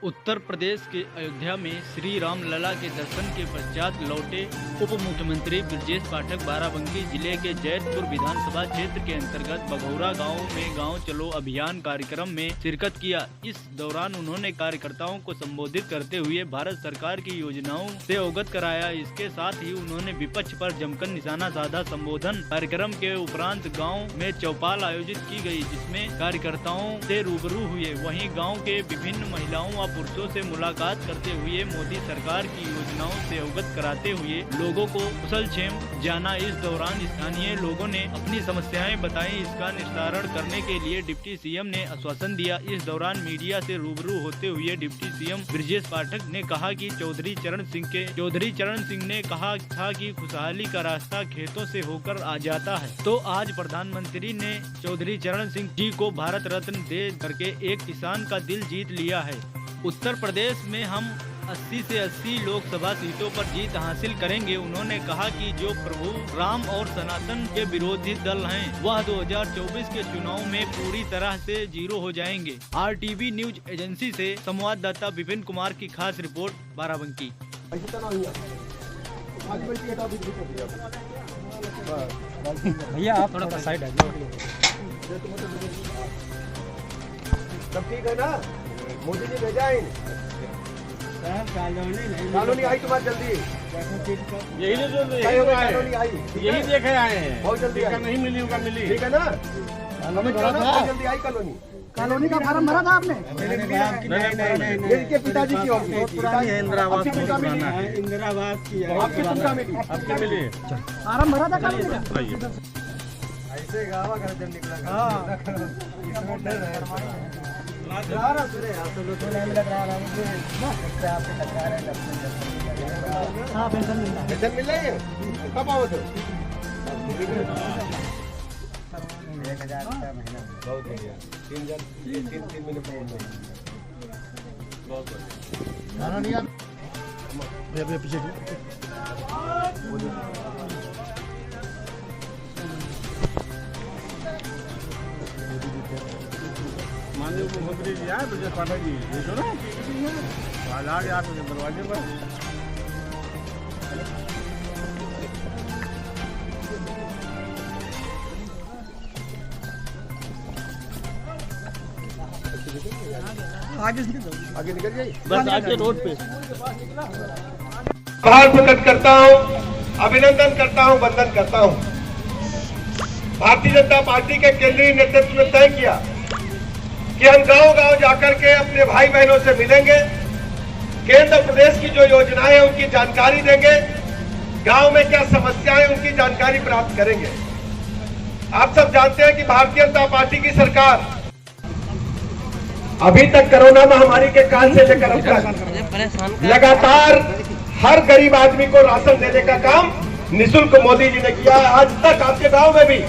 उत्तर प्रदेश के अयोध्या में श्री राम लला के दर्शन के पश्चात लौटे उप मुख्यमंत्री ब्रजेश पाठक बाराबंकी जिले के जैतपुर विधानसभा क्षेत्र के अंतर्गत बघौरा गांव में गांव चलो अभियान कार्यक्रम में शिरकत किया। इस दौरान उन्होंने कार्यकर्ताओं को संबोधित करते हुए भारत सरकार की योजनाओं से अवगत कराया। इसके साथ ही उन्होंने विपक्ष पर जमकर निशाना साधा। संबोधन कार्यक्रम के उपरांत गाँव में चौपाल आयोजित की गयी, जिसमें कार्यकर्ताओं से रूबरू हुए। वहीं गाँव के विभिन्न महिलाओं पुरुषों से मुलाकात करते हुए मोदी सरकार की योजनाओं से अवगत कराते हुए लोगों को कुशलक्षेम जाना। इस दौरान स्थानीय लोगों ने अपनी समस्याएं बताई। इसका निस्तारण करने के लिए डिप्टी सीएम ने आश्वासन दिया। इस दौरान मीडिया से रूबरू होते हुए डिप्टी सीएम ब्रजेश पाठक ने कहा कि चौधरी चरण सिंह ने कहा था कि खुशहाली का रास्ता खेतों से होकर आ जाता है, तो आज प्रधानमंत्री ने चौधरी चरण सिंह जी को भारत रत्न दे करके एक किसान का दिल जीत लिया है। उत्तर प्रदेश में हम 80 से 80 लोकसभा सीटों पर जीत हासिल करेंगे। उन्होंने कहा कि जो प्रभु राम और सनातन के विरोधी दल हैं, वह 2024 के चुनाव में पूरी तरह से जीरो हो जाएंगे। आरटीवी न्यूज एजेंसी से संवाददाता विपिन कुमार की खास रिपोर्ट बाराबंकी। भैया आप थोड़ा साइड आ जाओ। सब ठीक है ना? मोदी जी भेजा है कॉलोनी आई तुम्हारी जल्दी। यही जो कॉलोनी आई, यही देखे आए हैं। बहुत जल्दी आई। नहीं मिली होगा, मिली ठीक है ना? जल्दी आई कॉलोनी का फॉर्म भरा था आपने? इनके पिताजी की होगी। इंदिरावास की आपकी तुमका मिली, आपकी मिली फॉर्म भरा था कॉलोनी का? ऐसे गावा घर जब निकला। पेंशन मिल रही है? कब आओ? तो 1000 महीना बहुत हो गया। 3 महीने बहुत पीछे माननीय मुख्यमंत्री जी आए ब्रजेश पाठक जी, देखो ना आज आ गया आपके दरवाजे पर। आगे निकल जाइए। बस आगे रोड पे आभार प्रकट करता हूँ, अभिनंदन करता हूँ, वंदन करता हूँ। भारतीय जनता पार्टी के केंद्रीय नेतृत्व ने तय किया कि हम गांव-गांव जाकर के अपने भाई बहनों से मिलेंगे, केंद्र प्रदेश की जो योजनाएं हैं उनकी जानकारी देंगे, गांव में क्या समस्याएं उनकी जानकारी प्राप्त करेंगे। आप सब जानते हैं कि भारतीय जनता पार्टी की सरकार अभी तक कोरोना महामारी के काल से लेकर अब तक लगातार हर गरीब आदमी को राशन देने का काम निःशुल्क मोदी जी ने किया है। आज तक आपके गांव में भी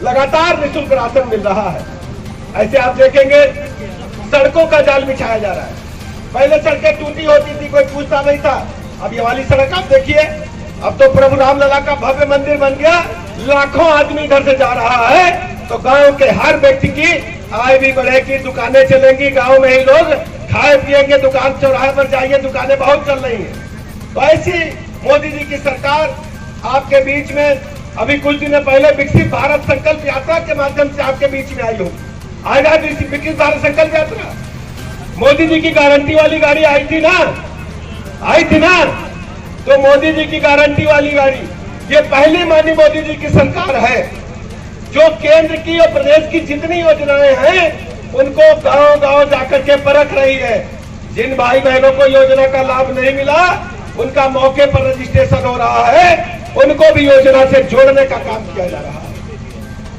लगातार निःशुल्क राशन मिल रहा है। ऐसे आप देखेंगे सड़कों का जाल बिछाया जा रहा है। पहले सड़कें टूटी होती थी, कोई पूछता नहीं था। अब ये वाली सड़क आप देखिए, अब तो प्रभु राम लला का भव्य मंदिर बन गया। लाखों आदमी घर से जा रहा है, तो गांव के हर व्यक्ति की आय भी बढ़ेगी, दुकानें चलेंगी। गांव में ही लोग खाए पिएंगे, दुकान चौराहे पर जाइए, दुकानें बहुत चल रही हैं। तो ऐसी मोदी जी की सरकार आपके बीच में अभी कुछ दिन पहले विकसित भारत संकल्प यात्रा के माध्यम से आपके बीच में आई होगी। आएगा विकसित भारत संकल्प यात्रा, मोदी जी की गारंटी वाली गाड़ी आई थी ना? तो मोदी जी की गारंटी वाली गाड़ी ये पहली माननीय मोदी जी की सरकार है जो केंद्र की और प्रदेश की जितनी योजनाएं हैं उनको गांव-गांव जाकर के परख रही है। जिन भाई बहनों को योजना का लाभ नहीं मिला, उनका मौके पर रजिस्ट्रेशन हो रहा है, उनको भी योजना से जोड़ने का काम किया जा रहा है।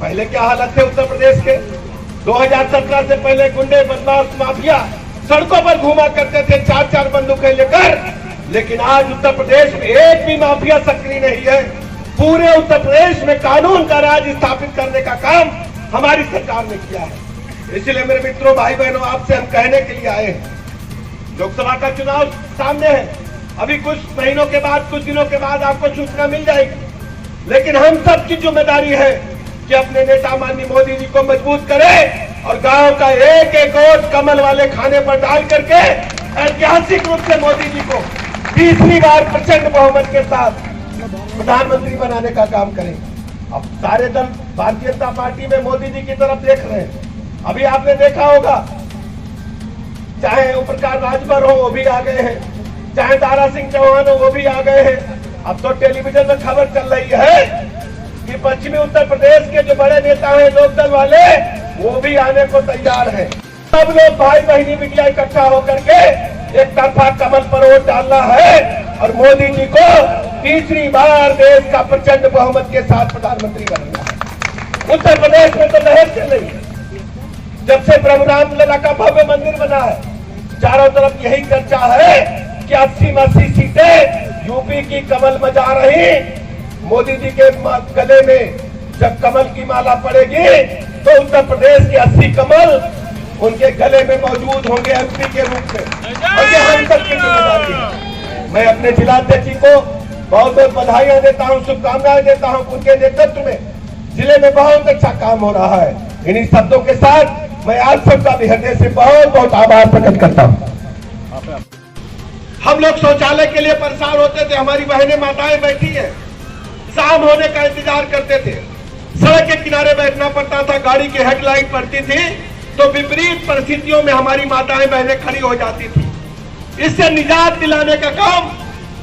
पहले क्या हालत थे उत्तर प्रदेश के? 2017 से पहले गुंडे, बदमाश, माफिया सड़कों पर घूमा करते थे 4-4 बंदूकें लेकर, लेकिन आज उत्तर प्रदेश में एक भी माफिया सक्रिय नहीं है। पूरे उत्तर प्रदेश में कानून का राज स्थापित करने का काम हमारी सरकार ने किया है। इसलिए मेरे मित्रों, भाई बहनों, आपसे हम कहने के लिए आए हैं। लोकसभा का चुनाव सामने है, अभी कुछ महीनों के बाद, कुछ दिनों के बाद आपको सूचना मिल जाएगी। लेकिन हम सबकी जिम्मेदारी है कि अपने नेता माननीय मोदी जी को मजबूत करें और गांव का एक एक वोट कमल वाले खाने पर डाल करके ऐतिहासिक रूप से मोदी जी को तीसरी बार प्रचंड बहुमत के साथ प्रधानमंत्री बनाने का काम करें। अब सारे दल भारतीय जनता पार्टी में मोदी जी की तरफ देख रहे हैं। अभी आपने देखा होगा, चाहे ओम प्रकाश राजभर हो वो भी आ गए हैं, चाहे दारा सिंह चौहान हो वो भी आ गए हैं। अब तो टेलीविजन में खबर चल रही है कि पश्चिमी उत्तर प्रदेश के जो बड़े नेता हैं लोकदल वाले, वो भी आने को तैयार हैं। सब लोग भाई बहनी बिटिया इकट्ठा होकर के एक तरफा कमल पर वोट डालना है और मोदी जी को तीसरी बार देश का प्रचंड बहुमत के साथ प्रधानमंत्री बनना है। उत्तर प्रदेश में तो लहर चल रही है। जब से प्रभु रामलला का भव्य मंदिर बना है, चारों तरफ यही चर्चा है कि 80 में 80 सीटें यूपी की कमल में जा रही। मोदी जी के गले में जब कमल की माला पड़ेगी तो उत्तर प्रदेश के 80 कमल उनके गले में मौजूद होंगे एमपी के रूप में, और ये हम सबकी जिम्मेदारी है। मैं अपने जिलाध्यक्ष जी को बहुत बहुत बधाइयां देता हूं, शुभकामनाएं देता हूं। उनके नेतृत्व में जिले में बहुत अच्छा काम हो रहा है। इन्हीं शब्दों के साथ मैं आप सबका भी हृदय से बहुत बहुत आभार प्रकट करता हूं। हम लोग शौचालय के लिए परेशान होते थे, हमारी बहनें माताएं बैठी है, शाम होने का इंतजार करते थे, सड़क के किनारे बैठना पड़ता था, गाड़ी की हेडलाइट पड़ती थी तो विपरीत परिस्थितियों में हमारी माताएं बहनें खड़ी हो जाती थी। इससे निजात दिलाने का काम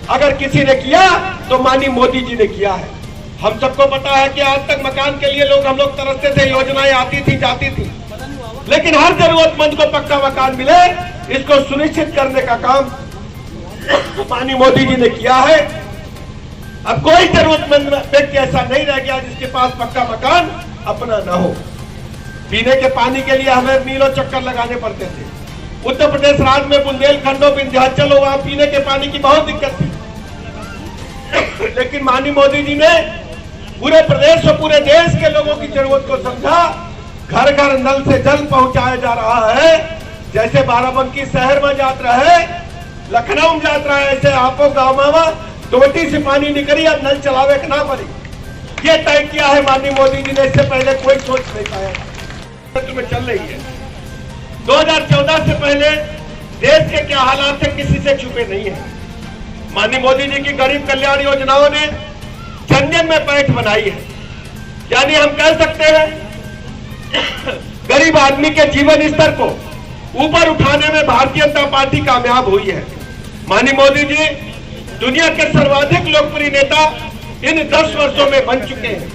अगर किसी ने किया तो माननीय मोदी जी ने किया है। हम सबको पता है कि आज तक मकान के लिए हम लोग तरसते थे, योजनाएं आती थी जाती थी, लेकिन हर जरूरतमंद को पक्का मकान मिले, इसको सुनिश्चित करने का काम माननीय मोदी जी ने किया है। अब कोई जरूरतमंद व्यक्ति ऐसा नहीं रह गया जिसके पास पक्का मकान अपना न हो। पीने के पानी के लिए हमें मीलों चक्कर लगाने पड़ते थे। उत्तर प्रदेश राज्य में बुंदेलखंड और विंध्याचल, वहां पीने के पानी की बहुत दिक्कत थी, लेकिन माननीय मोदी जी ने पूरे प्रदेश और पूरे देश के लोगों की जरूरत को समझा। घर घर नल से जल पहुंचाया जा रहा है। जैसे बाराबंकी शहर में यात्रा है, लखनऊ में यात्रा है, ऐसे आपो गाँव में टोटी से पानी निकली, अब नल चलावे के ना पड़ी। ये तय किया है माननीय मोदी जी ने, इससे पहले कोई सोच नहीं पाया। में चल रही है 2014 से पहले देश के क्या हालात थे किसी से छुपे नहीं है। माननीय मोदी जी की गरीब कल्याण योजनाओं ने जन जन में पैठ बनाई है। यानी हम कह सकते हैं गरीब आदमी के जीवन स्तर को ऊपर उठाने में भारतीय जनता पार्टी कामयाब हुई है। माननीय मोदी जी दुनिया के सर्वाधिक लोकप्रिय नेता इन 10 वर्षों में बन चुके हैं।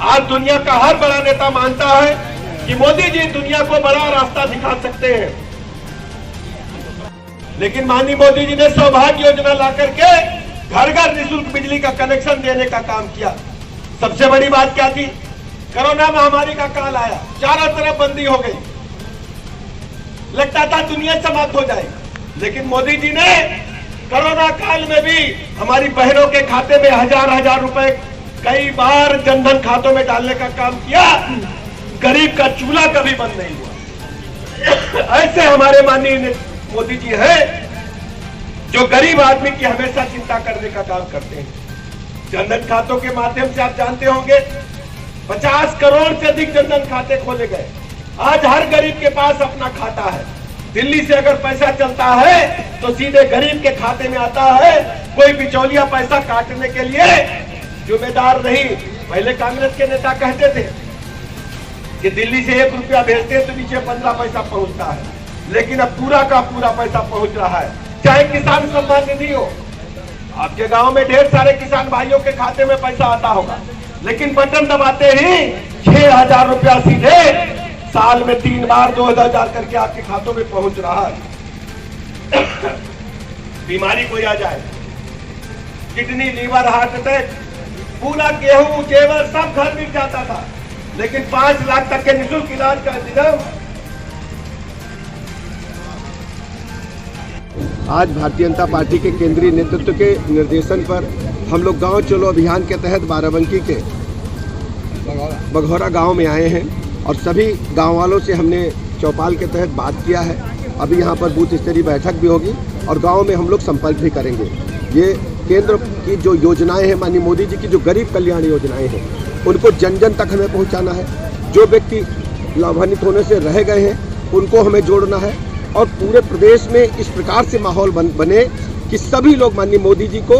आज दुनिया का हर बड़ा नेता मानता है कि मोदी जी दुनिया को बड़ा रास्ता दिखा सकते हैं, लेकिन माननीय मोदी जी ने सौभाग्य योजना ला करके घर घर निःशुल्क बिजली का कनेक्शन देने का काम किया। सबसे बड़ी बात क्या थी? कोरोना महामारी का काल आया, चारों तरफ बंदी हो गई, लगता था दुनिया समाप्त हो जाएगी, लेकिन मोदी जी ने कोरोना काल में भी हमारी बहनों के खाते में हजार रुपए कई बार जनधन खातों में डालने का काम किया। गरीब का चूल्हा कभी बंद नहीं हुआ। ऐसे हमारे माननीय मोदी जी हैं जो गरीब आदमी की हमेशा चिंता करने का काम करते हैं। जनधन खातों के माध्यम से आप जानते होंगे 50 करोड़ से अधिक जनधन खाते खोले गए। आज हर गरीब के पास अपना खाता है। दिल्ली से अगर पैसा चलता है तो सीधे गरीब के खाते में आता है। कोई बिचौलिया पैसा काटने के लिए जिम्मेदार नहीं। पहले कांग्रेस के नेता कहते थे कि दिल्ली से 1 रुपया भेजते हैं तो नीचे 15 पैसा पहुंचता है, लेकिन अब पूरा का पूरा पैसा पहुंच रहा है। चाहे किसान सम्मान निधि हो, आपके गांव में ढेर सारे किसान भाइयों के खाते में पैसा आता होगा, लेकिन बटन दबाते ही 6000 रुपया सीधे साल में 3 बार 2000 करके आपके खातों में पहुंच रहा है। बीमारी कोई आ जाए, किडनी, लीवर, हार्ट अटैक, पूरा गेहूं जेवर सब घर मिल जाता था, लेकिन 5 लाख तक के निःशुल्क इलाज का इंतजाम आज भारतीय जनता पार्टी के केंद्रीय नेतृत्व के निर्देशन पर हम लोग गांव चलो अभियान के तहत बाराबंकी के बघौरा गांव में आए हैं और सभी गांव वालों से हमने चौपाल के तहत बात किया है। अभी यहां पर बूथ स्तरीय बैठक भी होगी और गांव में हम लोग संपर्क भी करेंगे। ये केंद्र की जो योजनाएं हैं, माननीय मोदी जी की जो गरीब कल्याण योजनाएं हैं, उनको जन जन तक हमें पहुंचाना है। जो व्यक्ति लाभान्वित होने से रह गए हैं उनको हमें जोड़ना है और पूरे प्रदेश में इस प्रकार से माहौल बने कि सभी लोग माननीय मोदी जी को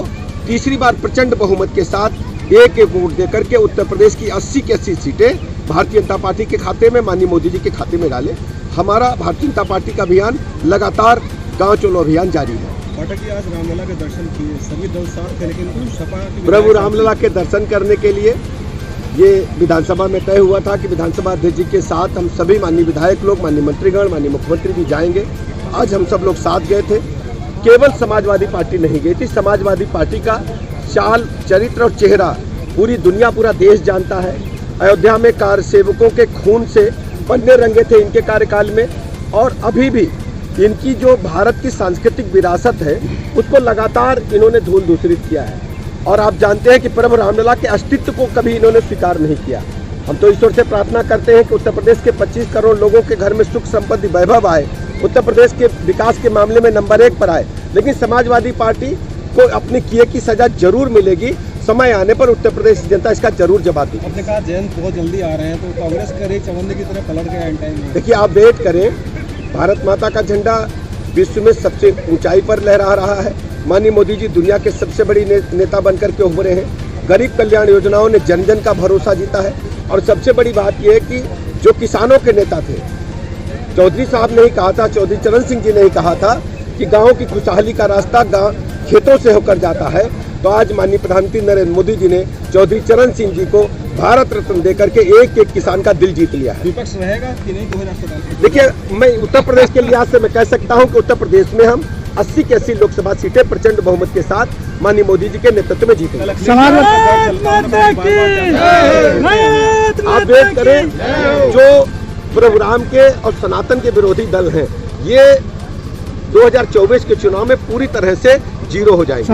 तीसरी बार प्रचंड बहुमत के साथ एक वोट देकर के उत्तर प्रदेश की 80 की 80 सीटें भारतीय जनता पार्टी के खाते में माननीय मोदी जी के खाते में डालें। हमारा भारतीय जनता पार्टी का अभियान लगातार गांव चलो अभियान जारी है। पाठक जी आज रामलला के दर्शन किए, सभी दल साथ थे, लेकिन सपा प्रभु रामलला के दर्शन करने के लिए ये विधानसभा में तय हुआ था कि विधानसभा अध्यक्ष जी के साथ हम सभी माननीय विधायक लोग, माननीय मंत्रीगण, माननीय मुख्यमंत्री भी जाएंगे। आज हम सब लोग साथ गए थे। केवल समाजवादी पार्टी नहीं गई थी, समाजवादी पार्टी का चाल, चरित्र और चेहरा पूरी दुनिया, पूरा देश जानता है। अयोध्या में कार सेवकों के खून से पन्ने रंगे थे इनके कार्यकाल में, और अभी भी इनकी जो भारत की सांस्कृतिक विरासत है उसको लगातार इन्होंने धूल दूसरित किया है। और आप जानते हैं कि प्रभु रामलला के अस्तित्व को कभी इन्होंने स्वीकार नहीं किया। हम तो ईश्वर से प्रार्थना करते हैं कि उत्तर प्रदेश के 25 करोड़ लोगों के घर में सुख संपत्ति वैभव आए, उत्तर प्रदेश के विकास के मामले में नंबर 1 पर आए। लेकिन समाजवादी पार्टी को अपने किए की सजा जरूर मिलेगी। समय आने पर उत्तर प्रदेश की जनता इसका जरूर जवाब देगी। आपने कहा जयंत बहुत जल्दी आ रहे हैं, तो कांग्रेस का रेख चवन्ने की तरह पलट गया एंड टाइम में। देखिए, आप वेट करें। भारत माता का झंडा विश्व में सबसे ऊंचाई पर लहरा रहा है। माननीय मोदी जी दुनिया के सबसे बड़ी नेता बनकर के उभरे हैं। गरीब कल्याण योजनाओं ने जन जन का भरोसा जीता है। और सबसे बड़ी बात यह है कि जो किसानों के नेता थे, चौधरी साहब ने ही कहा था, चौधरी चरण सिंह जी ने ही कहा था कि गाँव की खुशहाली का रास्ता खेतों से होकर जाता है। तो आज माननीय प्रधानमंत्री नरेंद्र मोदी जी ने चौधरी चरण सिंह जी को भारत रत्न देकर के एक एक किसान का दिल जीत लिया है। विपक्ष रहेगा कि नहीं 2017? देखिए, मैं उत्तर प्रदेश के लिहाज से मैं कह सकता हूं कि उत्तर प्रदेश में हम 80 की 80 लोकसभा सीटें प्रचंड बहुमत के साथ माननीय मोदी जी के नेतृत्व में जीतेंगे। आप वेट करें। जो प्रभु राम के और सनातन के विरोधी दल हैं, ये 2024 के चुनाव में पूरी तरह से जीरो हो जाएंगे।